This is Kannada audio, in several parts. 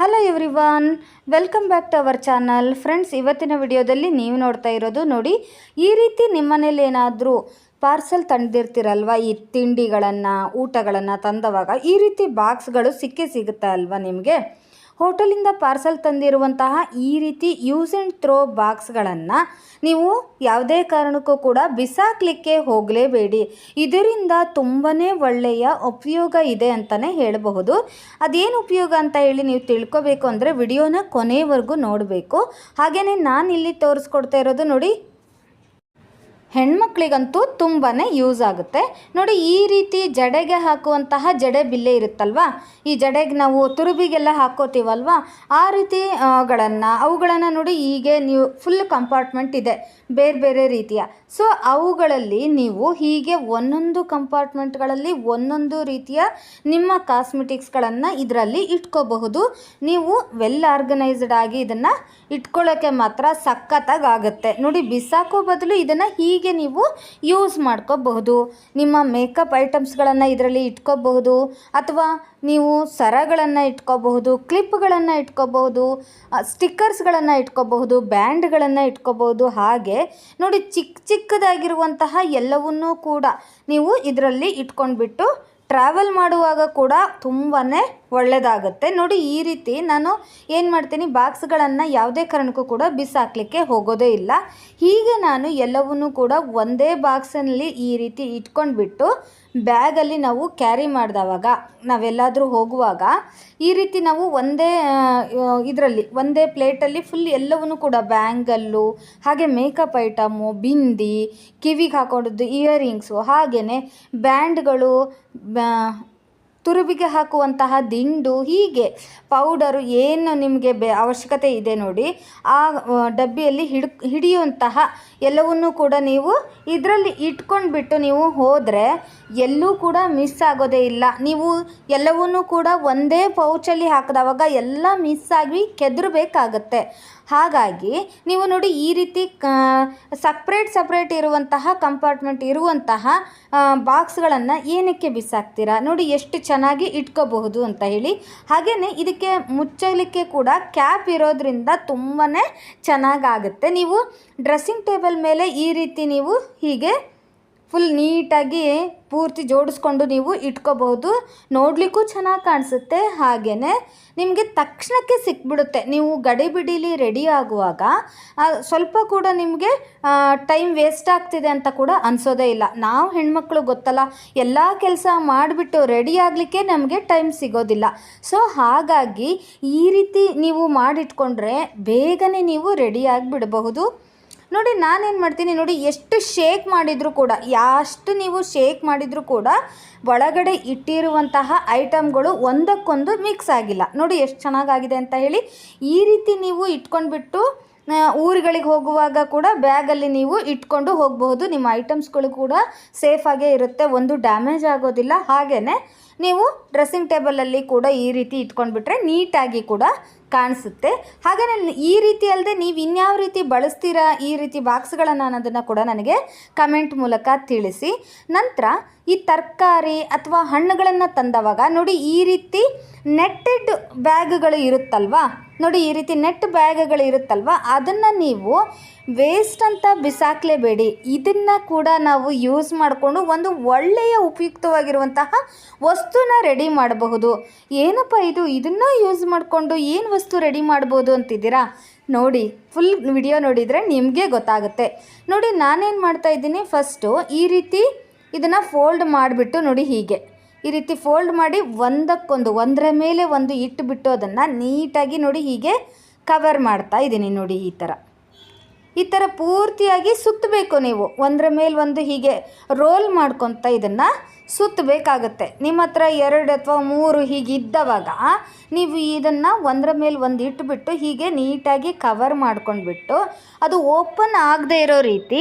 Hello everyone, welcome back to our channel. Friends, ಇವತ್ತಿನ ವಿಡಿಯೋದಲ್ಲಿ ನೀವು ನೋಡ್ತಾ ಇರೋದು ನೋಡಿ, ಈ ರೀತಿ ನಿಮ್ಮನೇಲಿ ಏನಾದರೂ ಪಾರ್ಸೆಲ್ ತಂದಿರ್ತೀರಲ್ವ, ಈ ತಿಂಡಿಗಳನ್ನು ಊಟಗಳನ್ನು ತಂದವಾಗ ಈ ರೀತಿ ಬಾಕ್ಸ್ಗಳು ಸಿಗುತ್ತೆ ಅಲ್ವಾ ನಿಮಗೆ. ಹೋಟೆಲಿಂದ ಪಾರ್ಸೆಲ್ ತಂದಿರುವಂತಹ ಈ ರೀತಿ ಯೂಸ್ ಆ್ಯಂಡ್ ಥ್ರೋ ಬಾಕ್ಸ್ಗಳನ್ನು ನೀವು ಯಾವುದೇ ಕಾರಣಕ್ಕೂ ಕೂಡ ಬಿಸಾಕಲಿಕ್ಕೆ ಹೋಗಲೇಬೇಡಿ. ಇದರಿಂದ ತುಂಬಾ ಒಳ್ಳೆಯ ಉಪಯೋಗ ಇದೆ ಅಂತಲೇ ಹೇಳಬಹುದು. ಅದೇನು ಉಪಯೋಗ ಅಂತ ಹೇಳಿ ನೀವು ತಿಳ್ಕೊಬೇಕು ಅಂದರೆ ವಿಡಿಯೋನ ಕೊನೆಯವರೆಗೂ ನೋಡಬೇಕು. ಹಾಗೆಯೇ ನಾನು ಇಲ್ಲಿ ತೋರಿಸ್ಕೊಡ್ತಾ ಇರೋದು ನೋಡಿ, ಹೆಣ್ಮಕ್ಳಿಗಂತೂ ತುಂಬಾ ಯೂಸ್ ಆಗುತ್ತೆ ನೋಡಿ. ಈ ರೀತಿ ಜಡೆಗೆ ಹಾಕುವಂತಹ ಜಡೆ ಬಿಲ್ಲೆ ಇರುತ್ತಲ್ವ, ಈ ಜಡೆಗೆ ನಾವು ತುರುಬಿಗೆಲ್ಲ ಹಾಕೋತೀವಲ್ವ, ಆ ರೀತಿ ಅವುಗಳನ್ನು ನೋಡಿ, ಹೀಗೆ ನೀವು ಫುಲ್ ಕಂಪಾರ್ಟ್ಮೆಂಟ್ ಇದೆ ಬೇರೆ ಬೇರೆ ರೀತಿಯ. ಸೊ ಅವುಗಳಲ್ಲಿ ನೀವು ಹೀಗೆ ಒಂದೊಂದು ಕಂಪಾರ್ಟ್ಮೆಂಟ್ಗಳಲ್ಲಿ ಒಂದೊಂದು ರೀತಿಯ ನಿಮ್ಮ ಕಾಸ್ಮೆಟಿಕ್ಸ್ಗಳನ್ನು ಇದರಲ್ಲಿ ಇಟ್ಕೋಬಹುದು. ನೀವು ವೆಲ್ ಆರ್ಗನೈಸ್ಡ್ ಆಗಿ ಇದನ್ನು ಇಟ್ಕೊಳ್ಳೋಕ್ಕೆ ಮಾತ್ರ ಸಖತ್ತಾಗಿ ಆಗುತ್ತೆ ನೋಡಿ. ಬಿಸಾಕೋ ಬದಲು ಇದನ್ನು ಹೀಗೆ ನೀವು ಯೂಸ್ ಮಾಡ್ಕೋಬಹುದು. ನಿಮ್ಮ ಮೇಕಪ್ ಐಟಮ್ಸ್ಗಳನ್ನು ಇದರಲ್ಲಿ ಇಟ್ಕೋಬಹುದು, ಅಥವಾ ನೀವು ಸರಗಳನ್ನು ಇಟ್ಕೋಬಹುದು, ಕ್ಲಿಪ್ಗಳನ್ನು ಇಟ್ಕೋಬಹುದು, ಸ್ಟಿಕ್ಕರ್ಸ್ಗಳನ್ನು ಇಟ್ಕೋಬಹುದು, ಬ್ಯಾಂಡ್ಗಳನ್ನು ಇಟ್ಕೋಬಹುದು. ಹಾಗೆ ನೋಡಿ, ಚಿಕ್ಕದಾಗಿರುವಂತಹ ಎಲ್ಲವನ್ನೂ ಕೂಡ ನೀವು ಇದರಲ್ಲಿ ಇಟ್ಕೊಂಡ್ಬಿಟ್ಟು ಟ್ರಾವೆಲ್ ಮಾಡುವಾಗ ಕೂಡ ತುಂಬಾ ಒಳ್ಳೆಯದಾಗುತ್ತೆ ನೋಡಿ. ಈ ರೀತಿ ನಾನು ಏನು ಮಾಡ್ತೀನಿ, ಬಾಕ್ಸ್ಗಳನ್ನು ಯಾವುದೇ ಕಾರಣಕ್ಕೂ ಕೂಡ ಬಿಸಾಕಲಿಕ್ಕೆ ಹೋಗೋದೇ ಇಲ್ಲ. ಹೀಗೆ ನಾನು ಎಲ್ಲವನ್ನೂ ಕೂಡ ಒಂದೇ ಬಾಕ್ಸಲ್ಲಿ ಈ ರೀತಿ ಇಟ್ಕೊಂಡ್ಬಿಟ್ಟು ಬ್ಯಾಗಲ್ಲಿ ನಾವು ಕ್ಯಾರಿ ಮಾಡಿದವಾಗ, ನಾವೆಲ್ಲಾದರೂ ಹೋಗುವಾಗ ಈ ರೀತಿ ನಾವು ಒಂದೇ ಪ್ಲೇಟಲ್ಲಿ ಫುಲ್ ಎಲ್ಲವನ್ನೂ ಕೂಡ, ಬ್ಯಾಂಗಲ್ಲು, ಹಾಗೆ ಮೇಕಪ್ ಐಟಮು, ಬಿಂದಿ, ಕಿವಿಗೆ ಹಾಕೊಳ್ಳೋದು ಇಯರಿಂಗ್ಸು, ಹಾಗೆಯೇ ಬ್ಯಾಂಡ್ಗಳು, ತುರುಬಿಗೆ ಹಾಕುವಂತಹ ದಿಂಡು, ಹೀಗೆ ಪೌಡರು ಏನು ನಿಮಗೆ ಅವಶ್ಯಕತೆ ಇದೆ ನೋಡಿ, ಆ ಡಬ್ಬಿಯಲ್ಲಿ ಹಿಡಿಯುವಂತಹ ಎಲ್ಲವನ್ನೂ ಕೂಡ ನೀವು ಇದರಲ್ಲಿ ಇಟ್ಕೊಂಡ್ಬಿಟ್ಟು ನೀವು ಹೋದರೆ ಎಲ್ಲೂ ಕೂಡ ಮಿಸ್ ಆಗೋದೇ ಇಲ್ಲ. ನೀವು ಎಲ್ಲವನ್ನೂ ಕೂಡ ಒಂದೇ ಪೌಚಲ್ಲಿ ಹಾಕಿದವಾಗ ಎಲ್ಲ ಮಿಸ್ ಆಗಿ ಕೆದರಬೇಕಾಗತ್ತೆ. ಹಾಗಾಗಿ ನೀವು ನೋಡಿ, ಈ ರೀತಿ ಸಪ್ರೇಟ್ ಇರುವಂತಹ ಕಂಪಾರ್ಟ್ಮೆಂಟ್ ಇರುವಂತಹ ಬಾಕ್ಸ್ಗಳನ್ನು ಏನಕ್ಕೆ ಬಿಸಾಕ್ತೀರಾ ನೋಡಿ, ಎಷ್ಟು ಚೆನ್ನಾಗಿ ಇಟ್ಕೋಬಹುದು ಅಂತ ಹೇಳಿ. ಹಾಗೆಯೇ ಇದಕ್ಕೆ ಮುಚ್ಚಲಿಕ್ಕೆ ಕೂಡ ಕ್ಯಾಪ್ ಇರೋದ್ರಿಂದ ತುಂಬಾ ಚೆನ್ನಾಗಾಗುತ್ತೆ. ನೀವು ಡ್ರೆಸ್ಸಿಂಗ್ ಟೇಬಲ್ ಮೇಲೆ ಈ ರೀತಿ ನೀವು ಹೀಗೆ ಫುಲ್ ನೀಟಾಗಿ ಪೂರ್ತಿ ಜೋಡಿಸ್ಕೊಂಡು ನೀವು ಇಟ್ಕೋಬಹುದು. ನೋಡಲಿಕ್ಕೂ ಚೆನ್ನಾಗಿ ಕಾಣಿಸುತ್ತೆ, ಹಾಗೆಯೇ ನಿಮಗೆ ತಕ್ಷಣಕ್ಕೆ ಸಿಕ್ಬಿಡುತ್ತೆ. ನೀವು ಗಡಿಬಿಡೀಲಿ ರೆಡಿ ಆಗುವಾಗ ಸ್ವಲ್ಪ ಕೂಡ ನಿಮಗೆ ಟೈಮ್ ವೇಸ್ಟ್ ಆಗ್ತಿದೆ ಅಂತ ಕೂಡ ಅನಿಸೋದೇ ಇಲ್ಲ. ನಾವು ಹೆಣ್ಮಕ್ಳು ಗೊತ್ತಲ್ಲ, ಎಲ್ಲ ಕೆಲಸ ಮಾಡಿಬಿಟ್ಟು ರೆಡಿ ಆಗಲಿಕ್ಕೆ ನಮಗೆ ಟೈಮ್ ಸಿಗೋದಿಲ್ಲ. ಸೊ ಹಾಗಾಗಿ ಈ ರೀತಿ ನೀವು ಮಾಡಿಟ್ಕೊಂಡ್ರೆ ಬೇಗನೆ ನೀವು ರೆಡಿ ಆಗಿಬಿಡಬಹುದು ನೋಡಿ. ನಾನೇನು ಮಾಡ್ತೀನಿ ನೋಡಿ, ಎಷ್ಟು ಶೇಕ್ ಮಾಡಿದರೂ ಕೂಡ, ನೀವು ಶೇಕ್ ಮಾಡಿದರೂ ಕೂಡ ಒಳಗಡೆ ಇಟ್ಟಿರುವಂತಹ ಐಟಮ್ಗಳು ಒಂದಕ್ಕೊಂದು ಮಿಕ್ಸ್ ಆಗಿಲ್ಲ ನೋಡಿ, ಎಷ್ಟು ಚೆನ್ನಾಗಾಗಿದೆ ಅಂತ ಹೇಳಿ. ಈ ರೀತಿ ನೀವು ಇಟ್ಕೊಂಡ್ಬಿಟ್ಟು ಊರುಗಳಿಗೆ ಹೋಗುವಾಗ ಕೂಡ ಬ್ಯಾಗಲ್ಲಿ ನೀವು ಇಟ್ಕೊಂಡು ಹೋಗಬಹುದು. ನಿಮ್ಮ ಐಟಮ್ಸ್ಗಳು ಕೂಡ ಸೇಫಾಗೇ ಇರುತ್ತೆ, ಒಂದು ಡ್ಯಾಮೇಜ್ ಆಗೋದಿಲ್ಲ. ಹಾಗೆಯೇ ನೀವು ಡ್ರೆಸ್ಸಿಂಗ್ ಟೇಬಲಲ್ಲಿ ಕೂಡ ಈ ರೀತಿ ಇಟ್ಕೊಂಡ್ಬಿಟ್ರೆ ನೀಟಾಗಿ ಕೂಡ ಕಾಣಿಸುತ್ತೆ. ಹಾಗೆಯೇ ಈ ರೀತಿ ಅಲ್ಲದೆ ನೀವು ಇನ್ಯಾವ ರೀತಿ ಬಳಸ್ತೀರಾ ಈ ರೀತಿ ಬಾಕ್ಸ್ಗಳನ್ನು ಅನ್ನೋದನ್ನು ಕೂಡ ನನಗೆ ಕಮೆಂಟ್ ಮೂಲಕ ತಿಳಿಸಿ. ನಂತರ ಈ ತರಕಾರಿ ಅಥವಾ ಹಣ್ಣುಗಳನ್ನು ತಂದವಾಗ ನೋಡಿ, ಈ ರೀತಿ ನೆಟ್ಟೆಡ್ ಬ್ಯಾಗ್ಗಳು ಇರುತ್ತಲ್ವ ನೋಡಿ, ಈ ರೀತಿ ನೆಟ್ ಬ್ಯಾಗ್ಗಳು ಇರುತ್ತಲ್ವ, ಅದನ್ನು ನೀವು ವೇಸ್ಟ್ ಅಂತ ಬಿಸಾಕಲೇಬೇಡಿ. ಇದನ್ನು ಕೂಡ ನಾವು ಯೂಸ್ ಮಾಡಿಕೊಂಡು ಒಂದು ಒಳ್ಳೆಯ ಉಪಯುಕ್ತವಾಗಿರುವಂತಹ ವಸ್ತುನ ರೆಡಿ ಮಾಡಬಹುದು. ಏನಪ್ಪ ಇದನ್ನು ಯೂಸ್ ಮಾಡಿಕೊಂಡು ಏನು ವಸ್ತು ರೆಡಿ ಮಾಡ್ಬೋದು ಅಂತಿದ್ದೀರಾ ನೋಡಿ, ಫುಲ್ ವಿಡಿಯೋ ನೋಡಿದರೆ ನಿಮಗೆ ಗೊತ್ತಾಗುತ್ತೆ ನೋಡಿ. ನಾನೇನು ಮಾಡ್ತಾಯಿದ್ದೀನಿ, ಫಸ್ಟು ಈ ರೀತಿ ಇದನ್ನು ಫೋಲ್ಡ್ ಮಾಡಿಬಿಟ್ಟು ನೋಡಿ, ಹೀಗೆ ಈ ರೀತಿ ಫೋಲ್ಡ್ ಮಾಡಿ ಒಂದರ ಮೇಲೆ ಒಂದು ಇಟ್ಟುಬಿಟ್ಟು ಅದನ್ನು ನೀಟಾಗಿ ನೋಡಿ ಹೀಗೆ ಕವರ್ ಮಾಡ್ತಾ ಇದ್ದೀನಿ ನೋಡಿ. ಈ ಥರ ಪೂರ್ತಿಯಾಗಿ ಸುತ್ತಬೇಕು. ನೀವು ಒಂದರ ಮೇಲೆ ಒಂದು ಹೀಗೆ ರೋಲ್ ಮಾಡ್ಕೊತ ಇದನ್ನು ಸುತ್ತಬೇಕಾಗತ್ತೆ. ನಿಮ್ಮ ಹತ್ರ 2 ಅಥವಾ 3 ಹೀಗಿದ್ದವಾಗ ನೀವು ಇದನ್ನು ಒಂದರ ಮೇಲೆ ಒಂದು ಇಟ್ಬಿಟ್ಟು ಹೀಗೆ ನೀಟಾಗಿ ಕವರ್ ಮಾಡ್ಕೊಂಡ್ಬಿಟ್ಟು ಅದು ಓಪನ್ ಆಗದೆ ಇರೋ ರೀತಿ,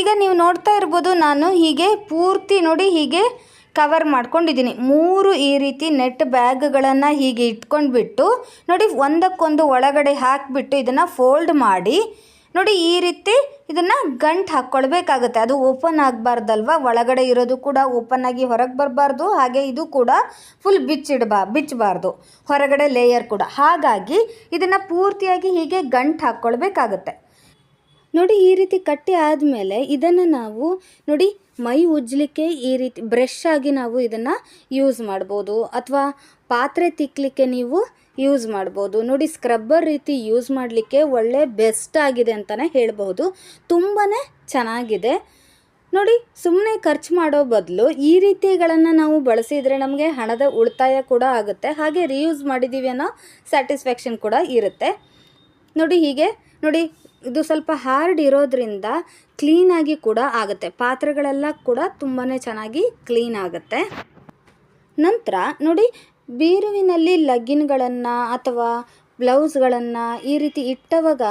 ಈಗ ನೀವು ನೋಡ್ತಾ ಇರ್ಬೋದು, ನಾನು ಹೀಗೆ ಪೂರ್ತಿ ನೋಡಿ ಹೀಗೆ ಕವರ್ ಮಾಡ್ಕೊಂಡಿದ್ದೀನಿ. 3 ಈ ರೀತಿ ನೆಟ್ ಬ್ಯಾಗ್ಗಳನ್ನು ಹೀಗೆ ಇಟ್ಕೊಂಡ್ಬಿಟ್ಟು ನೋಡಿ, ಒಂದಕ್ಕೊಂದು ಒಳಗಡೆ ಹಾಕಿಬಿಟ್ಟು ಇದನ್ನು ಫೋಲ್ಡ್ ಮಾಡಿ ನೋಡಿ, ಈ ರೀತಿ ಇದನ್ನು ಗಂಟು ಹಾಕ್ಕೊಳ್ಬೇಕಾಗುತ್ತೆ. ಅದು ಓಪನ್ ಆಗಬಾರ್ದಲ್ವ, ಒಳಗಡೆ ಇರೋದು ಕೂಡ ಓಪನ್ ಆಗಿ ಹೊರಗೆ ಬರಬಾರ್ದು, ಹಾಗೆ ಇದು ಕೂಡ ಫುಲ್ ಬಿಚ್ಚಬಾರ್ದು ಹೊರಗಡೆ ಲೇಯರ್ ಕೂಡ. ಹಾಗಾಗಿ ಇದನ್ನು ಪೂರ್ತಿಯಾಗಿ ಹೀಗೆ ಗಂಟು ಹಾಕ್ಕೊಳ್ಬೇಕಾಗುತ್ತೆ. ನೋಡಿ ಈ ರೀತಿ ಕಟ್ಟಿ ಆದಮೇಲೆ ಇದನ್ನು ನಾವು ನೋಡಿ ಮೈ ಉಜ್ಜಲಿಕ್ಕೆ ಈ ರೀತಿ ಬ್ರಷ್ ಆಗಿ ನಾವು ಇದನ್ನು ಯೂಸ್ ಮಾಡ್ಬೋದು, ಅಥವಾ ಪಾತ್ರೆ ತಿಕ್ಕಲಿಕ್ಕೆ ನೀವು ಯೂಸ್ ಮಾಡ್ಬೋದು. ನೋಡಿ ಸ್ಕ್ರಬ್ಬರ್ ರೀತಿ ಯೂಸ್ ಮಾಡಲಿಕ್ಕೆ ಒಳ್ಳೆ ಬೆಸ್ಟ್ ಆಗಿದೆ ಅಂತಲೇ ಹೇಳ್ಬೋದು. ತುಂಬಾ ಚೆನ್ನಾಗಿದೆ. ನೋಡಿ ಸುಮ್ಮನೆ ಖರ್ಚು ಮಾಡೋ ಬದಲು ಈ ರೀತಿಗಳನ್ನು ನಾವು ಬಳಸಿದರೆ ನಮಗೆ ಹಣದ ಉಳಿತಾಯ ಕೂಡ ಆಗುತ್ತೆ, ಹಾಗೆ ರೀಯೂಸ್ ಮಾಡಿದ್ದೀವಿ ಅನ್ನೋ ಸ್ಯಾಟಿಸ್ಫ್ಯಾಕ್ಷನ್ ಕೂಡ ಇರುತ್ತೆ. ನೋಡಿ ಹೀಗೆ ನೋಡಿ ಇದು ಸ್ವಲ್ಪ ಹಾರ್ಡ್ ಇರೋದ್ರಿಂದ ಕ್ಲೀನಾಗಿ ಕೂಡ ಆಗುತ್ತೆ, ಪಾತ್ರೆಗಳೆಲ್ಲ ಕೂಡ ತುಂಬಾ ಚೆನ್ನಾಗಿ ಕ್ಲೀನ್ ಆಗುತ್ತೆ. ನಂತರ ನೋಡಿ ಬೀರುವಿನಲ್ಲಿ ಲಗ್ಗಿನ್ಗಳನ್ನು ಅಥವಾ ಬ್ಲೌಸ್ಗಳನ್ನು ಈ ರೀತಿ ಇಟ್ಟವಾಗ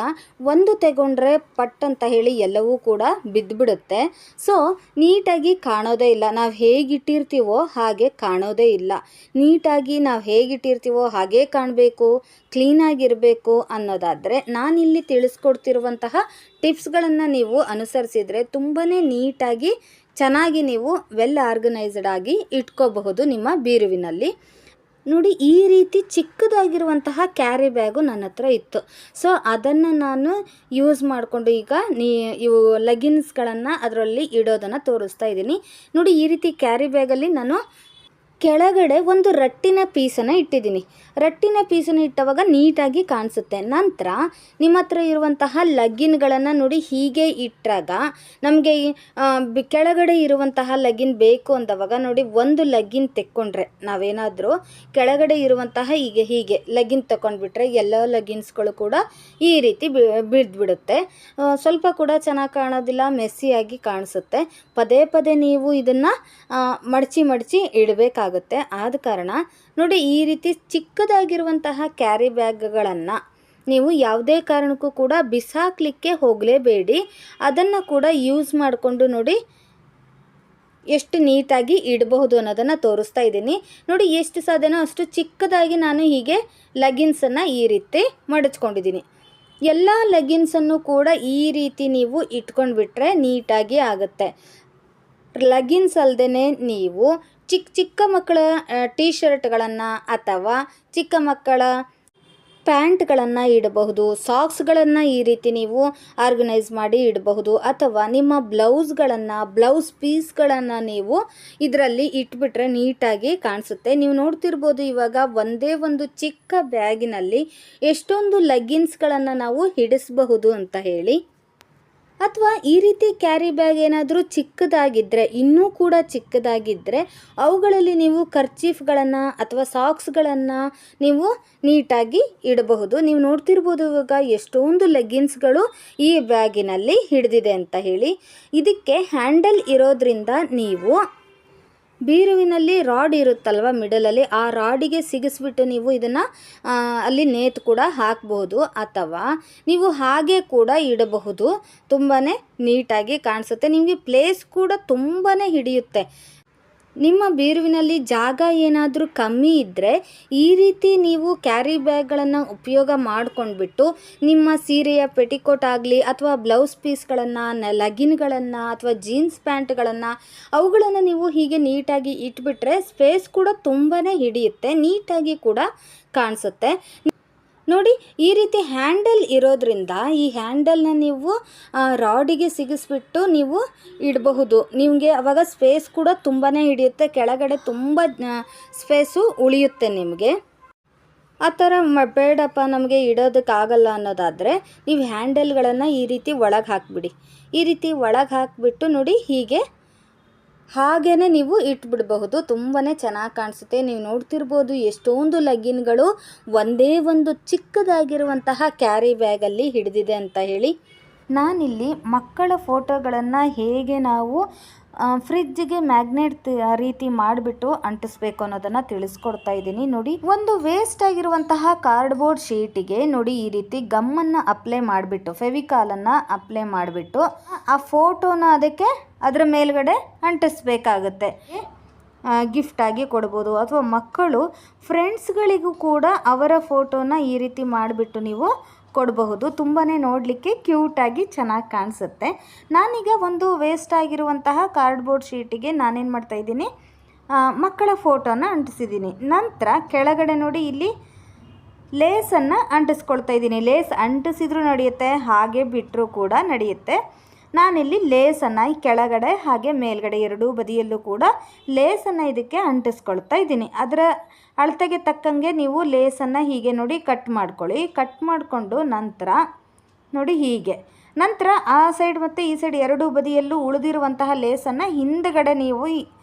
ಒಂದು ತೆಗೊಂಡ್ರೆ ಪಟ್ ಅಂತ ಹೇಳಿ ಎಲ್ಲವೂ ಕೂಡ ಬಿದ್ದುಬಿಡುತ್ತೆ. ಸೊ ನೀಟಾಗಿ ಕಾಣೋದೇ ಇಲ್ಲ, ನಾವು ಹೇಗಿಟ್ಟಿರ್ತೀವೋ ಹಾಗೆ ಕಾಣೋದೇ ಇಲ್ಲ. ನೀಟಾಗಿ ನಾವು ಹೇಗಿಟ್ಟಿರ್ತೀವೋ ಹಾಗೇ ಕಾಣಬೇಕು, ಕ್ಲೀನಾಗಿರಬೇಕು ಅನ್ನೋದಾದರೆ ನಾನಿಲ್ಲಿ ತಿಳಿಸ್ಕೊಡ್ತಿರುವಂತಹ ಟಿಪ್ಸ್ಗಳನ್ನು ನೀವು ಅನುಸರಿಸಿದರೆ ತುಂಬಾ ನೀಟಾಗಿ ಚೆನ್ನಾಗಿ ನೀವು ವೆಲ್ ಆರ್ಗನೈಸ್ಡ್ ಆಗಿ ಇಟ್ಕೋಬಹುದು ನಿಮ್ಮ ಬೀರುವಿನಲ್ಲಿ. ನೋಡಿ ಈ ರೀತಿ ಚಿಕ್ಕದಾಗಿರುವಂತಹ ಕ್ಯಾರಿ ಬ್ಯಾಗು ನನ್ನ ಹತ್ರ ಇತ್ತು. ಸೊ ಅದನ್ನು ನಾನು ಯೂಸ್ ಮಾಡಿಕೊಂಡು ಈಗ ಇವು ಲೆಗಿನ್ಸ್ಗಳನ್ನು ಅದರಲ್ಲಿ ಇಡೋದನ್ನು ತೋರಿಸ್ತಾ ಇದ್ದೀನಿ. ನೋಡಿ ಈ ರೀತಿ ಕ್ಯಾರಿ ಬ್ಯಾಗಲ್ಲಿ ನಾನು ಕೆಳಗಡೆ ಒಂದು ರಟ್ಟಿನ ಪೀಸನ್ನು ಇಟ್ಟಿದ್ದೀನಿ. ರಟ್ಟಿನ ಪೀಸನ್ನು ಇಟ್ಟವಾಗ ನೀಟಾಗಿ ಕಾಣಿಸುತ್ತೆ. ನಂತರ ನಿಮ್ಮ ಹತ್ರ ಇರುವಂತಹ ಲಗ್ಗಿನ್ಗಳನ್ನು ನೋಡಿ ಹೀಗೆ ಇಟ್ಟಾಗ ನಮಗೆ ಕೆಳಗಡೆ ಇರುವಂತಹ ಲಗ್ಗಿನ್ ಬೇಕು ಅಂದವಾಗ ನೋಡಿ ಒಂದು ಲಗ್ಗಿನ್ ತೆಕ್ಕೊಂಡ್ರೆ ನಾವೇನಾದರೂ ಕೆಳಗಡೆ ಇರುವಂತಹ ಹೀಗೆ ಲಗ್ಗಿನ್ ತಗೊಂಡ್ಬಿಟ್ರೆ ಎಲ್ಲ ಲಗ್ಗಿನ್ಸ್ಗಳು ಕೂಡ ಈ ರೀತಿ ಬಿದ್ದುಬಿಡುತ್ತೆ. ಸ್ವಲ್ಪ ಕೂಡ ಚೆನ್ನಾಗಿ ಕಾಣೋದಿಲ್ಲ, ಮೆಸ್ಸಿಯಾಗಿ ಕಾಣಿಸುತ್ತೆ. ಪದೇ ಪದೇ ನೀವು ಇದನ್ನು ಮಡಚಿ ಇಡಬೇಕಾಗುತ್ತೆ. ಆದ ಕಾರಣ ನೋಡಿ ಈ ರೀತಿ ಚಿಕ್ಕದಾಗಿರುವಂತಹ ಕ್ಯಾರಿ ಬ್ಯಾಗ್ಗಳನ್ನು ನೀವು ಯಾವುದೇ ಕಾರಣಕ್ಕೂ ಕೂಡ ಬಿಸಾಕಲಿಕ್ಕೆ ಹೋಗಲೇಬೇಡಿ. ಅದನ್ನು ಕೂಡ ಯೂಸ್ ಮಾಡಿಕೊಂಡು ನೋಡಿ ಎಷ್ಟು ನೀಟಾಗಿ ಇಡಬಹುದು ಅನ್ನೋದನ್ನು ತೋರಿಸ್ತಾ ಇದ್ದೀನಿ. ನೋಡಿ ಎಷ್ಟು ಸಾಧ್ಯನೋ ಅಷ್ಟು ಚಿಕ್ಕದಾಗಿ ನಾನು ಹೀಗೆ ಲಗ್ಗಿನ್ಸನ್ನು ಈ ರೀತಿ ಮಡಚ್ಕೊಂಡಿದ್ದೀನಿ. ಎಲ್ಲ ಲಗ್ಗಿನ್ಸನ್ನು ಕೂಡ ಈ ರೀತಿ ನೀವು ಇಟ್ಕೊಂಡ್ಬಿಟ್ರೆ ನೀಟಾಗಿ ಆಗುತ್ತೆ. ಲಗ್ಗಿನ್ಸ್ ಅಲ್ಲದೆ ನೀವು ಚಿಕ್ಕ ಮಕ್ಕಳ ಟೀ ಶರ್ಟ್ಗಳನ್ನು ಅಥವಾ ಚಿಕ್ಕ ಮಕ್ಕಳ ಪ್ಯಾಂಟ್ಗಳನ್ನು ಇಡಬಹುದು, ಸಾಕ್ಸ್ಗಳನ್ನು ಈ ರೀತಿ ನೀವು ಆರ್ಗನೈಸ್ ಮಾಡಿ ಇಡಬಹುದು, ಅಥವಾ ನಿಮ್ಮ ಬ್ಲೌಸ್ ಪೀಸ್ಗಳನ್ನು ನೀವು ಇದರಲ್ಲಿ ಇಟ್ಬಿಟ್ರೆ ನೀಟಾಗಿ ಕಾಣಿಸುತ್ತೆ. ನೀವು ನೋಡ್ತಿರ್ಬೋದು ಇವಾಗ ಒಂದೇ ಒಂದು ಚಿಕ್ಕ ಬ್ಯಾಗಿನಲ್ಲಿ ಎಷ್ಟೊಂದು ಲಗ್ಗಿನ್ಸ್ಗಳನ್ನು ನಾವು ಹಿಡಿಸಬಹುದು ಅಂತ ಹೇಳಿ. ಅಥವಾ ಈ ರೀತಿ ಕ್ಯಾರಿ ಬ್ಯಾಗ್ ಏನಾದರೂ ಚಿಕ್ಕದಾಗಿದ್ದರೆ, ಇನ್ನೂ ಕೂಡ ಚಿಕ್ಕದಾಗಿದ್ದರೆ ಅವುಗಳಲ್ಲಿ ನೀವು ಕರ್ಚೀಫ್ಗಳನ್ನು ಅಥವಾ ಸಾಕ್ಸ್ಗಳನ್ನು ನೀವು ನೀಟಾಗಿ ಇಡಬಹುದು. ನೀವು ನೋಡ್ತಿರ್ಬೋದು ಇವಾಗ ಎಷ್ಟೊಂದು ಲೆಗ್ಗಿನ್ಸ್ಗಳು ಈ ಬ್ಯಾಗಿನಲ್ಲಿ ಹಿಡಿದಿದೆ ಅಂತ ಹೇಳಿ. ಇದಕ್ಕೆ ಹ್ಯಾಂಡಲ್ ಇರೋದ್ರಿಂದ ನೀವು ಬೀರುವಿನಲ್ಲಿ ರಾಡ್ ಇರುತ್ತಲ್ವ ಮಿಡಲಲ್ಲಿ, ಆ ರಾಡಿಗೆ ಸಿಗಿಸ್ಬಿಟ್ಟು ನೀವು ಇದನ್ನು ಅಲ್ಲಿ ನೇತು ಕೂಡ ಹಾಕಬಹುದು, ಅಥವಾ ನೀವು ಹಾಗೆ ಕೂಡ ಇಡಬಹುದು. ತುಂಬಾ ನೀಟಾಗಿ ಕಾಣಿಸುತ್ತೆ. ನಿಮಗೆ ಪ್ಲೇಸ್ ಕೂಡ ತುಂಬಾ ಹಿಡಿಯುತ್ತೆ. ನಿಮ್ಮ ಬೀರುವಿನಲ್ಲಿ ಜಾಗ ಏನಾದರೂ ಕಮ್ಮಿ ಇದ್ದರೆ ಈ ರೀತಿ ನೀವು ಕ್ಯಾರಿ ಬ್ಯಾಗ್ಗಳನ್ನು ಉಪಯೋಗ ಮಾಡ್ಕೊಂಡ್ಬಿಟ್ಟು ನಿಮ್ಮ ಸೀರೆಯ ಪೆಟಿಕೋಟ್ ಆಗಲಿ ಅಥವಾ ಬ್ಲೌಸ್ ಪೀಸ್ಗಳನ್ನು, ಲಗಿನ್ಗಳನ್ನು ಅಥವಾ ಜೀನ್ಸ್ ಪ್ಯಾಂಟ್ಗಳನ್ನು ಅವುಗಳನ್ನು ನೀವು ಹೀಗೆ ನೀಟಾಗಿ ಇಟ್ಬಿಟ್ರೆ ಸ್ಪೇಸ್ ಕೂಡ ತುಂಬಾ ಹಿಡಿಯುತ್ತೆ, ನೀಟಾಗಿ ಕೂಡ ಕಾಣಿಸುತ್ತೆ. ನೋಡಿ ಈ ರೀತಿ ಹ್ಯಾಂಡಲ್ ಇರೋದ್ರಿಂದ ಈ ಹ್ಯಾಂಡಲ್ನ ನೀವು ರಾಡಿಗೆ ಸಿಗಿಸ್ಬಿಟ್ಟು ನೀವು ಇಡಬಹುದು. ನಿಮಗೆ ಆವಾಗ ಸ್ಪೇಸ್ ಕೂಡ ತುಂಬಾ ಹಿಡಿಯುತ್ತೆ, ಕೆಳಗಡೆ ತುಂಬ ಸ್ಪೇಸು ಉಳಿಯುತ್ತೆ ನಿಮಗೆ. ಆ ಥರ ಬೇಡಪ್ಪ ನಮಗೆ ಇಡೋದಕ್ಕಾಗಲ್ಲ ಅನ್ನೋದಾದರೆ ನೀವು ಹ್ಯಾಂಡಲ್ಗಳನ್ನು ಈ ರೀತಿ ಒಳಗೆ ಹಾಕಿಬಿಡಿ. ಈ ರೀತಿ ಒಳಗೆ ಹಾಕಿಬಿಟ್ಟು ನೋಡಿ ಹೀಗೆ ಹಾಗೇ ನೀವು ಇಟ್ಬಿಡಬಹುದು. ತುಂಬಾ ಚೆನ್ನಾಗಿ ಕಾಣಿಸುತ್ತೆ. ನೀವು ನೋಡ್ತಿರ್ಬೋದು ಎಷ್ಟೊಂದು ಲಗ್ಗಿನ್ಗಳು ಒಂದೇ ಒಂದು ಚಿಕ್ಕದಾಗಿರುವಂತಹ ಕ್ಯಾರಿ ಬ್ಯಾಗಲ್ಲಿ ಹಿಡಿದಿದೆ ಅಂತ ಹೇಳಿ. ನಾನಿಲ್ಲಿ ಮಕ್ಕಳ ಫೋಟೋಗಳನ್ನು ಹೇಗೆ ನಾವು ಫ್ರಿಡ್ಜ್ಗೆ ಮ್ಯಾಗ್ನೆಟ್ ರೀತಿ ಮಾಡಿಬಿಟ್ಟು ಅಂಟಿಸ್ಬೇಕು ಅನ್ನೋದನ್ನು ತಿಳಿಸ್ಕೊಡ್ತಾ ಇದ್ದೀನಿ. ನೋಡಿ ಒಂದು ವೇಸ್ಟ್ ಆಗಿರುವಂತಹ ಕಾರ್ಡ್ಬೋರ್ಡ್ ಶೀಟಿಗೆ ನೋಡಿ ಈ ರೀತಿ ಗಮ್ಮನ್ನು ಅಪ್ಲೈ ಮಾಡಿಬಿಟ್ಟು, ಫೆವಿಕಾಲನ್ನು ಅಪ್ಲೈ ಮಾಡಿಬಿಟ್ಟು ಆ ಫೋಟೋನ ಅದಕ್ಕೆ ಅದರ ಮೇಲ್ಗಡೆ ಅಂಟಿಸ್ಬೇಕಾಗತ್ತೆ. ಗಿಫ್ಟಾಗಿ ಕೊಡ್ಬೋದು, ಅಥವಾ ಮಕ್ಕಳು ಫ್ರೆಂಡ್ಸ್ಗಳಿಗೂ ಕೂಡ ಅವರ ಫೋಟೋನ ಈ ರೀತಿ ಮಾಡಿಬಿಟ್ಟು ನೀವು ಕೊಡಬಹುದು. ತುಂಬಾ ನೋಡಲಿಕ್ಕೆ ಕ್ಯೂಟಾಗಿ ಚೆನ್ನಾಗಿ ಕಾಣಿಸುತ್ತೆ. ನಾನೀಗ ಒಂದು ವೇಸ್ಟ್ ಆಗಿರುವಂತಹ ಕಾರ್ಡ್ಬೋರ್ಡ್ ಶೀಟಿಗೆ ನಾನೇನು ಮಾಡ್ತಾಯಿದ್ದೀನಿ, ಮಕ್ಕಳ ಫೋಟೋನ ಅಂಟಿಸಿದ್ದೀನಿ. ನಂತರ ಕೆಳಗಡೆ ನೋಡಿ ಇಲ್ಲಿ ಲೇಸನ್ನು ಅಂಟಿಸ್ಕೊಳ್ತಾ ಇದ್ದೀನಿ. ಲೇಸ್ ಅಂಟಿಸಿದ್ರೂ ನಡೆಯುತ್ತೆ, ಹಾಗೆ ಬಿಟ್ಟರೂ ಕೂಡ ನಡೆಯುತ್ತೆ. ನಾನಿಲ್ಲಿ ಲೇಸನ್ನು ಈ ಕೆಳಗಡೆ ಹಾಗೆ ಮೇಲ್ಗಡೆ ಎರಡೂ ಬದಿಯಲ್ಲೂ ಕೂಡ ಲೇಸನ್ನು ಇದಕ್ಕೆ ಅಂಟಿಸ್ಕೊಳ್ತಾ ಇದ್ದೀನಿ. ಅದರ ಅಳತೆಗೆ ತಕ್ಕಂಗೆ ನೀವು ಲೇಸನ್ನು ಹೀಗೆ ನೋಡಿ ಕಟ್ ಮಾಡ್ಕೊಳ್ಳಿ. ಕಟ್ ಮಾಡಿಕೊಂಡು ನಂತರ ನೋಡಿ ಹೀಗೆ, ನಂತರ ಆ ಸೈಡ್ ಮತ್ತು ಈ ಸೈಡ್ ಎರಡೂ ಬದಿಯಲ್ಲೂ ಉಳಿದಿರುವಂತಹ ಲೇಸನ್ನು ಹಿಂದುಗಡೆ ನೀವು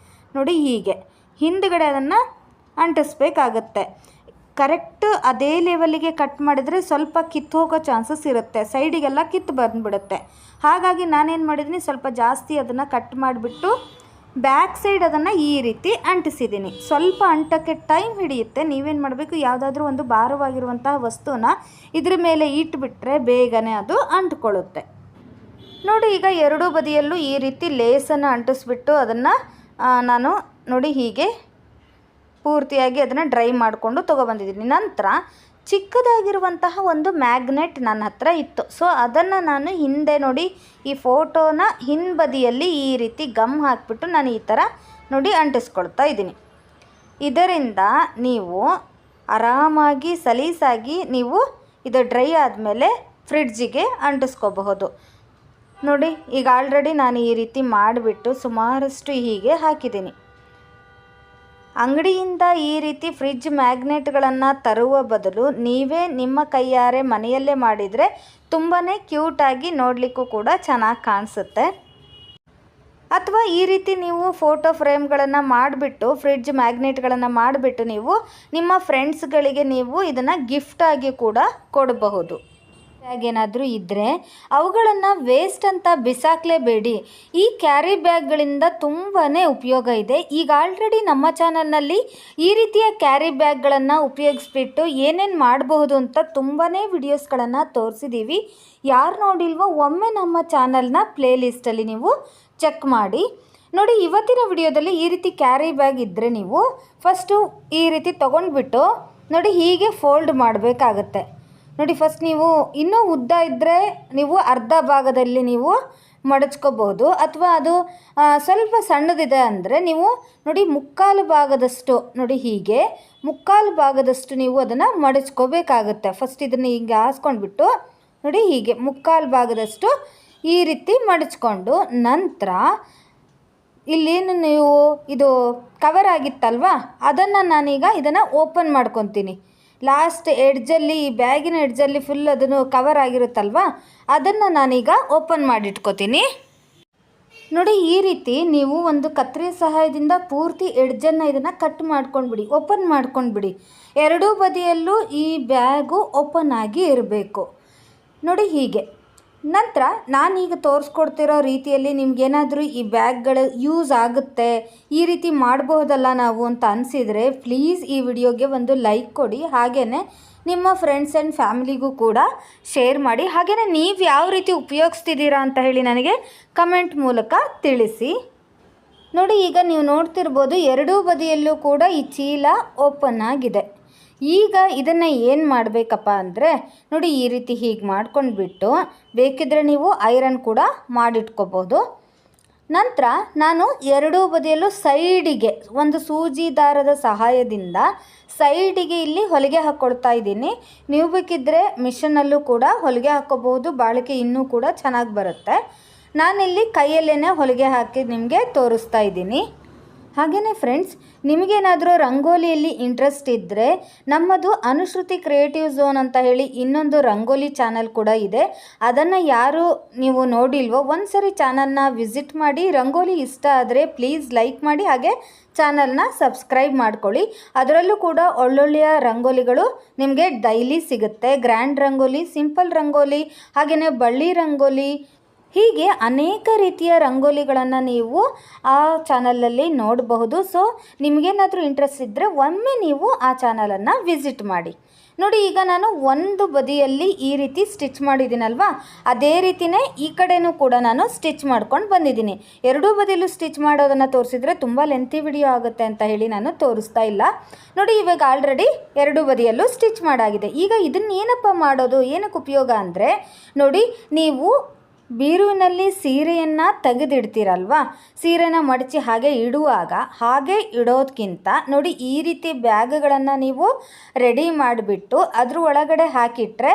ನೋಡಿ ಹೀಗೆ ಹಿಂದುಗಡೆ ಅದನ್ನು ಅಂಟಿಸ್ಬೇಕಾಗತ್ತೆ. ಕರೆಕ್ಟ್ ಅದೇ ಲೆವೆಲಿಗೆ ಕಟ್ ಮಾಡಿದರೆ ಸ್ವಲ್ಪ ಕಿತ್ತು ಹೋಗೋ ಚಾನ್ಸಸ್ ಇರುತ್ತೆ, ಸೈಡಿಗೆಲ್ಲ ಕಿತ್ತು ಬಂದುಬಿಡುತ್ತೆ. ಹಾಗಾಗಿ ನಾನೇನು ಮಾಡಿದ್ದೀನಿ, ಸ್ವಲ್ಪ ಜಾಸ್ತಿ ಅದನ್ನು ಕಟ್ ಮಾಡಿಬಿಟ್ಟು ಬ್ಯಾಕ್ ಸೈಡ್ ಅದನ್ನು ಈ ರೀತಿ ಅಂಟಿಸಿದ್ದೀನಿ. ಸ್ವಲ್ಪ ಅಂಟಕ್ಕೆ ಟೈಮ್ ಹಿಡಿಯುತ್ತೆ. ನೀವೇನು ಮಾಡಬೇಕು, ಯಾವುದಾದ್ರೂ ಒಂದು ಭಾರವಾಗಿರುವಂತಹ ವಸ್ತುನ ಇದ್ರ ಮೇಲೆ ಇಟ್ಬಿಟ್ರೆ ಬೇಗನೆ ಅದು ಅಂಟ್ಕೊಳ್ಳುತ್ತೆ. ನೋಡಿ ಈಗ ಎರಡೂ ಬದಿಯಲ್ಲೂ ಈ ರೀತಿ ಲೇಸನ್ನು ಅಂಟಿಸ್ಬಿಟ್ಟು ಅದನ್ನು ನಾನು ನೋಡಿ ಹೀಗೆ ಪೂರ್ತಿಯಾಗಿ ಅದನ್ನು ಡ್ರೈ ಮಾಡಿಕೊಂಡು ತೊಗೊಬಂದಿದ್ದೀನಿ. ನಂತರ ಚಿಕ್ಕದಾಗಿರುವಂತಹ ಒಂದು ಮ್ಯಾಗ್ನೆಟ್ ನನ್ನ ಹತ್ರ ಇತ್ತು. ಸೊ ಅದನ್ನು ನಾನು ಹಿಂದೆ ನೋಡಿ ಈ ಫೋಟೋನ ಹಿಂಬದಿಯಲ್ಲಿ ಈ ರೀತಿ ಗಮ್ ಹಾಕಿಬಿಟ್ಟು ನಾನು ಈ ಥರ ನೋಡಿ ಅಂಟಿಸ್ಕೊಳ್ತಾ ಇದ್ದೀನಿ. ಇದರಿಂದ ನೀವು ಆರಾಮಾಗಿ ಸಲೀಸಾಗಿ ನೀವು ಇದು ಡ್ರೈ ಆದಮೇಲೆ ಫ್ರಿಡ್ಜಿಗೆ ಅಂಟಿಸ್ಕೋಬಹುದು. ನೋಡಿ ಈಗ ಆಲ್ರೆಡಿ ನಾನು ಈ ರೀತಿ ಮಾಡಿಬಿಟ್ಟು ಸುಮಾರಷ್ಟು ಹೀಗೆ ಹಾಕಿದ್ದೀನಿ. ಅಂಗಡಿಯಿಂದ ಈ ರೀತಿ ಫ್ರಿಡ್ಜ್ ಮ್ಯಾಗ್ನೆಟ್ಗಳನ್ನು ತರುವ ಬದಲು ನೀವೇ ನಿಮ್ಮ ಕೈಯಾರೆ ಮನೆಯಲ್ಲೇ ಮಾಡಿದರೆ ತುಂಬಾ ಕ್ಯೂಟಾಗಿ ನೋಡಲಿಕ್ಕೂ ಕೂಡ ಚೆನ್ನಾಗಿ ಕಾಣಿಸುತ್ತೆ. ಅಥವಾ ಈ ರೀತಿ ನೀವು ಫೋಟೋ ಫ್ರೇಮ್ಗಳನ್ನು ಮಾಡಿಬಿಟ್ಟು ಫ್ರಿಡ್ಜ್ ಮ್ಯಾಗ್ನೆಟ್ಗಳನ್ನು ಮಾಡಿಬಿಟ್ಟು ನೀವು ನಿಮ್ಮ ಫ್ರೆಂಡ್ಸ್ಗಳಿಗೆ ನೀವು ಇದನ್ನು ಗಿಫ್ಟಾಗಿ ಕೂಡ ಕೊಡಬಹುದು. ಏನಾದರೂ ಇದ್ದರೆ ಅವುಗಳನ್ನು ವೇಸ್ಟ್ ಅಂತ ಬಿಸಾಕಲೇಬೇಡಿ. ಈ ಕ್ಯಾರಿ ಬ್ಯಾಗ್ಗಳಿಂದ ತುಂಬಾ ಉಪಯೋಗ ಇದೆ. ಈಗ ಆಲ್ರೆಡಿ ನಮ್ಮ ಚಾನಲ್ನಲ್ಲಿ ಈ ರೀತಿಯ ಕ್ಯಾರಿ ಬ್ಯಾಗ್ಗಳನ್ನು ಉಪಯೋಗಿಸ್ಬಿಟ್ಟು ಏನೇನು ಮಾಡಬಹುದು ಅಂತ ತುಂಬಾ ವಿಡಿಯೋಸ್ಗಳನ್ನು ತೋರಿಸಿದ್ದೀವಿ. ಯಾರು ನೋಡಿಲ್ವೋ ಒಮ್ಮೆ ನಮ್ಮ ಚಾನಲ್ನ ಪ್ಲೇಲಿಸ್ಟಲ್ಲಿ ನೀವು ಚೆಕ್ ಮಾಡಿ ನೋಡಿ. ಇವತ್ತಿನ ವಿಡಿಯೋದಲ್ಲಿ ಈ ರೀತಿ ಕ್ಯಾರಿ ಬ್ಯಾಗ್ ಇದ್ದರೆ ನೀವು ಫಸ್ಟು ಈ ರೀತಿ ತೊಗೊಂಡ್ಬಿಟ್ಟು ನೋಡಿ ಹೀಗೆ ಫೋಲ್ಡ್ ಮಾಡಬೇಕಾಗತ್ತೆ. ನೋಡಿ ಫಸ್ಟ್ ನೀವು ಇನ್ನೂ ಉದ್ದ ಇದ್ದರೆ ನೀವು ಅರ್ಧ ಭಾಗದಲ್ಲಿ ನೀವು ಮಡಚ್ಕೋಬಹುದು. ಅಥವಾ ಅದು ಸ್ವಲ್ಪ ಸಣ್ಣದಿದೆ ಅಂದರೆ ನೀವು ನೋಡಿ ಮುಕ್ಕಾಲು ಭಾಗದಷ್ಟು ನೋಡಿ ಹೀಗೆ ಮುಕ್ಕಾಲು ಭಾಗದಷ್ಟು ನೀವು ಅದನ್ನು ಮಡಚ್ಕೋಬೇಕಾಗುತ್ತೆ. ಫಸ್ಟ್ ಇದನ್ನು ಹೀಗೆ ಹಾಸ್ಕೊಂಡ್ಬಿಟ್ಟು ನೋಡಿ ಹೀಗೆ ಮುಕ್ಕಾಲು ಭಾಗದಷ್ಟು ಈ ರೀತಿ ಮಡಚ್ಕೊಂಡು ನಂತರ ಇಲ್ಲೇನು ನೀವು ಇದು ಕವರ್ ಆಗಿತ್ತಲ್ವ ಅದನ್ನು ನಾನೀಗ ಇದನ್ನು ಓಪನ್ ಮಾಡ್ಕೊತೀನಿ. ಲಾಸ್ಟ್ ಎಡ್ಜಲ್ಲಿ ಈ ಬ್ಯಾಗಿನ ಎಡ್ಜಲ್ಲಿ ಫುಲ್ ಅದನ್ನು ಕವರ್ ಆಗಿರುತ್ತಲ್ವ ಅದನ್ನು ನಾನೀಗ ಓಪನ್ ಮಾಡಿಟ್ಕೋತೀನಿ. ನೋಡಿ ಈ ರೀತಿ ನೀವು ಒಂದು ಕತ್ತರಿ ಸಹಾಯದಿಂದ ಪೂರ್ತಿ ಎಡ್ಜನ್ನು ಇದನ್ನು ಕಟ್ ಮಾಡ್ಕೊಂಡ್ಬಿಡಿ, ಓಪನ್ ಮಾಡ್ಕೊಂಡ್ಬಿಡಿ. ಎರಡೂ ಬದಿಯಲ್ಲೂ ಈ ಬ್ಯಾಗು ಓಪನ್ ಆಗಿ ಇರಬೇಕು ನೋಡಿ ಹೀಗೆ. ನಂತರ ನಾನೀಗ ತೋರಿಸ್ಕೊಡ್ತಿರೋ ರೀತಿಯಲ್ಲಿ ನಿಮಗೇನಾದರೂ ಈ ಬ್ಯಾಗ್ಗಳು ಯೂಸ್ ಆಗುತ್ತೆ, ಈ ರೀತಿ ಮಾಡಬಹುದಲ್ಲ ನಾವು ಅಂತ ಅನಿಸಿದರೆ ಪ್ಲೀಸ್ ಈ ವಿಡಿಯೋಗೆ ಒಂದು ಲೈಕ್ ಕೊಡಿ. ಹಾಗೆಯೇ ನಿಮ್ಮ ಫ್ರೆಂಡ್ಸ್ ಆ್ಯಂಡ್ ಫ್ಯಾಮಿಲಿಗೂ ಕೂಡ ಶೇರ್ ಮಾಡಿ. ಹಾಗೆಯೇ ನೀವು ಯಾವ ರೀತಿ ಉಪಯೋಗಿಸ್ತಿದ್ದೀರಾ ಅಂತ ಹೇಳಿ ನನಗೆ ಕಮೆಂಟ್ ಮೂಲಕ ತಿಳಿಸಿ. ನೋಡಿ ಈಗ ನೀವು ನೋಡ್ತಿರ್ಬೋದು ಎರಡೂ ಬದಿಯಲ್ಲೂ ಕೂಡ ಈ ಚೀಲ ಓಪನ್ ಆಗಿದೆ. ಈಗ ಇದನ್ನು ಏನು ಮಾಡಬೇಕಪ್ಪ ಅಂದರೆ ನೋಡಿ ಈ ರೀತಿ ಹೀಗೆ ಮಾಡ್ಕೊಂಡ್ಬಿಟ್ಟು ಬೇಕಿದ್ದರೆ ನೀವು ಐರನ್ ಕೂಡ ಮಾಡಿಟ್ಕೋಬೋದು. ನಂತರ ನಾನು ಎರಡೂ ಬದಿಯಲ್ಲೂ ಸೈಡಿಗೆ ಒಂದು ಸೂಜಿ ದಾರದ ಸಹಾಯದಿಂದ ಸೈಡಿಗೆ ಇಲ್ಲಿ ಹೊಲಿಗೆ ಹಾಕ್ಕೊಳ್ತಾ ಇದ್ದೀನಿ. ನೀವು ಬೇಕಿದ್ದರೆ ಮಿಷನಲ್ಲೂ ಕೂಡ ಹೊಲಿಗೆ ಹಾಕ್ಕೋಬೋದು, ಬಾಳಿಕೆ ಇನ್ನೂ ಕೂಡ ಚೆನ್ನಾಗಿ ಬರುತ್ತೆ. ನಾನಿಲ್ಲಿ ಕೈಯಲ್ಲೇ ಹೊಲಿಗೆ ಹಾಕಿ ನಿಮಗೆ ತೋರಿಸ್ತಾ ಇದ್ದೀನಿ. ಹಾಗೆಯೇ ಫ್ರೆಂಡ್ಸ್, ನಿಮಗೇನಾದರೂ ರಂಗೋಲಿಯಲ್ಲಿ ಇಂಟ್ರೆಸ್ಟ್ ಇದ್ದರೆ ನಮ್ಮದು ಅನುಶ್ರುತಿ ಕ್ರಿಯೇಟಿವ್ ಝೋನ್ ಅಂತ ಹೇಳಿ ಇನ್ನೊಂದು ರಂಗೋಲಿ ಚಾನಲ್ ಕೂಡ ಇದೆ. ಅದನ್ನು ಯಾರು ನೀವು ನೋಡಿಲ್ವೋ ಒಂದು ಸರಿ ಚಾನಲ್ನ ವಿಸಿಟ್ ಮಾಡಿ. ರಂಗೋಲಿ ಇಷ್ಟ ಆದರೆ ಪ್ಲೀಸ್ ಲೈಕ್ ಮಾಡಿ, ಹಾಗೆ ಚಾನಲ್ನ ಸಬ್ಸ್ಕ್ರೈಬ್ ಮಾಡ್ಕೊಳ್ಳಿ. ಅದರಲ್ಲೂ ಕೂಡ ಒಳ್ಳೊಳ್ಳೆಯ ರಂಗೋಲಿಗಳು ನಿಮಗೆ ಡೈಲಿ ಸಿಗುತ್ತೆ. ಗ್ರ್ಯಾಂಡ್ ರಂಗೋಲಿ, ಸಿಂಪಲ್ ರಂಗೋಲಿ, ಹಾಗೆಯೇ ಬಳ್ಳಿ ರಂಗೋಲಿ, ಹೀಗೆ ಅನೇಕ ರೀತಿಯ ರಂಗೋಲಿಗಳನ್ನು ನೀವು ಆ ಚಾನಲಲ್ಲಿ ನೋಡಬಹುದು. ಸೊ ನಿಮಗೇನಾದರೂ ಇಂಟ್ರೆಸ್ಟ್ ಇದ್ದರೆ ಒಮ್ಮೆ ನೀವು ಆ ಚಾನಲನ್ನು ವಿಸಿಟ್ ಮಾಡಿ. ನೋಡಿ, ಈಗ ನಾನು ಒಂದು ಬದಿಯಲ್ಲಿ ಈ ರೀತಿ ಸ್ಟಿಚ್ ಮಾಡಿದ್ದೀನಲ್ವಾ, ಅದೇ ರೀತಿಯೇ ಈ ಕಡೆನೂ ಕೂಡ ನಾನು ಸ್ಟಿಚ್ ಮಾಡ್ಕೊಂಡು ಬಂದಿದ್ದೀನಿ. ಎರಡೂ ಬದಿಯಲ್ಲೂ ಸ್ಟಿಚ್ ಮಾಡೋದನ್ನು ತೋರಿಸಿದ್ರೆ ತುಂಬ ಲೆಂತಿ ವಿಡಿಯೋ ಆಗುತ್ತೆ ಅಂತ ಹೇಳಿ ನಾನು ತೋರಿಸ್ತಾ ಇಲ್ಲ. ನೋಡಿ, ಇವಾಗ ಆಲ್ರೆಡಿ ಎರಡೂ ಬದಿಯಲ್ಲೂ ಸ್ಟಿಚ್ ಮಾಡಾಗಿದೆ. ಈಗ ಇದನ್ನೇನಪ್ಪ ಮಾಡೋದು, ಏನಕ್ಕೆ ಉಪಯೋಗ ಅಂದರೆ, ನೋಡಿ ನೀವು ಬೀರುವಿನಲ್ಲಿ ಸೀರೆಯನ್ನು ತೆಗೆದಿಡ್ತೀರಲ್ವ, ಸೀರೆನ ಮಡಚಿ ಹಾಗೆ ಇಡುವಾಗ ಹಾಗೆ ಇಡೋದಕ್ಕಿಂತ ನೋಡಿ ಈ ರೀತಿ ಬ್ಯಾಗ್ಗಳನ್ನು ನೀವು ರೆಡಿ ಮಾಡಿಬಿಟ್ಟು ಅದ್ರ ಒಳಗಡೆ ಹಾಕಿಟ್ರೆ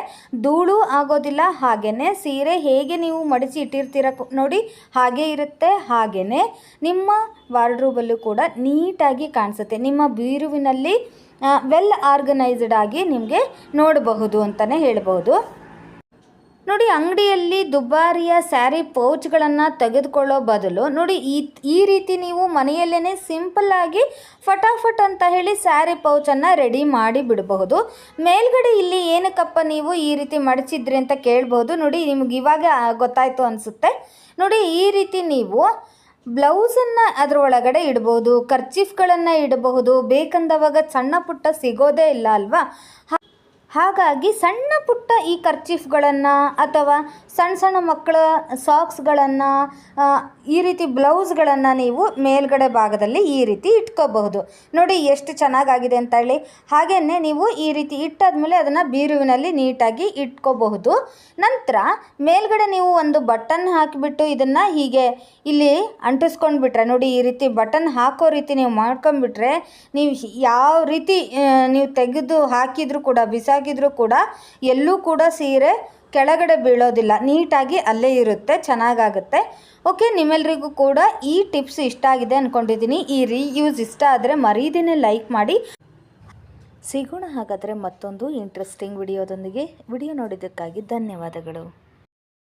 ಧೂಳು ಆಗೋದಿಲ್ಲ. ಹಾಗೆಯೇ ಸೀರೆ ಹೇಗೆ ನೀವು ಮಡಚಿ ಇಟ್ಟಿರ್ತೀರ ನೋಡಿ ಹಾಗೆ ಇರುತ್ತೆ. ಹಾಗೆಯೇ ನಿಮ್ಮ ವಾರ್ಡ್ರೋಬಲ್ಲೂ ಕೂಡ ನೀಟಾಗಿ ಕಾಣಿಸುತ್ತೆ. ನಿಮ್ಮ ಬೀರುವಿನಲ್ಲಿ ವೆಲ್ ಆರ್ಗನೈಸ್ಡ್ ಆಗಿ ನಿಮಗೆ ನೋಡಬಹುದು ಅಂತಲೇ ಹೇಳ್ಬೋದು. ನೋಡಿ, ಅಂಗಡಿಯಲ್ಲಿ ದುಬಾರಿಯ ಸ್ಯಾರಿ ಪೌಚ್ಗಳನ್ನು ತೆಗೆದುಕೊಳ್ಳೋ ಬದಲು ನೋಡಿ ಈ ರೀತಿ ನೀವು ಮನೆಯಲ್ಲೇ ಸಿಂಪಲ್ಲಾಗಿ ಫಟಾಫಟ್ ಅಂತ ಹೇಳಿ ಸ್ಯಾರಿ ಪೌಚನ್ನು ರೆಡಿ ಮಾಡಿ ಬಿಡಬಹುದು. ಮೇಲ್ಗಡೆ ಇಲ್ಲಿ ಏನಕ್ಕಪ್ಪ ನೀವು ಈ ರೀತಿ ಮಡಚಿದ್ರಿ ಅಂತ ಕೇಳ್ಬೋದು. ನೋಡಿ, ನಿಮ್ಗೆ ಇವಾಗ ಗೊತ್ತಾಯಿತು ಅನಿಸುತ್ತೆ. ನೋಡಿ, ಈ ರೀತಿ ನೀವು ಬ್ಲೌಸನ್ನು ಅದರ ಒಳಗಡೆ ಇಡ್ಬೋದು, ಕರ್ಚೀಫ್ಗಳನ್ನು ಇಡಬಹುದು. ಬೇಕಂದವಾಗ ಸಣ್ಣ ಪುಟ್ಟ ಸಿಗೋದೇ ಇಲ್ಲ ಅಲ್ವಾ. ಹಾಗಾಗಿ ಸಣ್ಣ ಪುಟ್ಟ ಈ ಕರ್ಚೀಫ್ಗಳನ್ನು ಅಥವಾ ಸಣ್ಣ ಸಣ್ಣ ಮಕ್ಕಳ ಸಾಕ್ಸ್ಗಳನ್ನು, ಈ ರೀತಿ ಬ್ಲೌಸ್ಗಳನ್ನು ನೀವು ಮೇಲ್ಗಡೆ ಭಾಗದಲ್ಲಿ ಈ ರೀತಿ ಇಟ್ಕೋಬಹುದು. ನೋಡಿ ಎಷ್ಟು ಚೆನ್ನಾಗಾಗಿದೆ ಅಂತ ಹೇಳಿ. ಹಾಗೆಯೇ ನೀವು ಈ ರೀತಿ ಇಟ್ಟಾದ್ಮೇಲೆ ಅದನ್ನು ಬೀರುವಿನಲ್ಲಿ ನೀಟಾಗಿ ಇಟ್ಕೋಬಹುದು. ನಂತರ ಮೇಲ್ಗಡೆ ನೀವು ಒಂದು ಬಟನ್ ಹಾಕಿಬಿಟ್ಟು ಇದನ್ನು ಹೀಗೆ ಇಲ್ಲಿ ಅಂಟಿಸ್ಕೊಂಡ್ಬಿಟ್ರೆ, ನೋಡಿ ಈ ರೀತಿ ಬಟನ್ ಹಾಕೋ ರೀತಿ ನೀವು ಮಾಡ್ಕೊಂಡ್ಬಿಟ್ರೆ ನೀವು ಯಾವ ರೀತಿ ನೀವು ತೆಗೆದು ಹಾಕಿದರೂ ಕೂಡ ಬಿಸಾಕಿದರೂ ಕೂಡ ಎಲ್ಲೂ ಕೂಡ ಸೀರೆ ಕೆಳಗಡೆ ಬೀಳೋದಿಲ್ಲ, ನೀಟಾಗಿ ಅಲ್ಲೇ ಇರುತ್ತೆ, ಚೆನ್ನಾಗಾಗುತ್ತೆ. ಓಕೆ, ನಿಮ್ಮೆಲ್ಲರಿಗೂ ಕೂಡ ಈ ಟಿಪ್ಸ್ ಇಷ್ಟ ಆಗಿದೆ ಅಂದ್ಕೊಂಡಿದ್ದೀನಿ. ಈ ರೀಯೂಸ್ ಇಷ್ಟ ಆದರೆ ಮರೀದೇನೆ ಲೈಕ್ ಮಾಡಿ. ಸಿಗೋಣ ಹಾಗಾದರೆ ಮತ್ತೊಂದು ಇಂಟ್ರೆಸ್ಟಿಂಗ್ ವಿಡಿಯೋದೊಂದಿಗೆ. ವಿಡಿಯೋ ನೋಡಿದ್ದಕ್ಕಾಗಿ ಧನ್ಯವಾದಗಳು.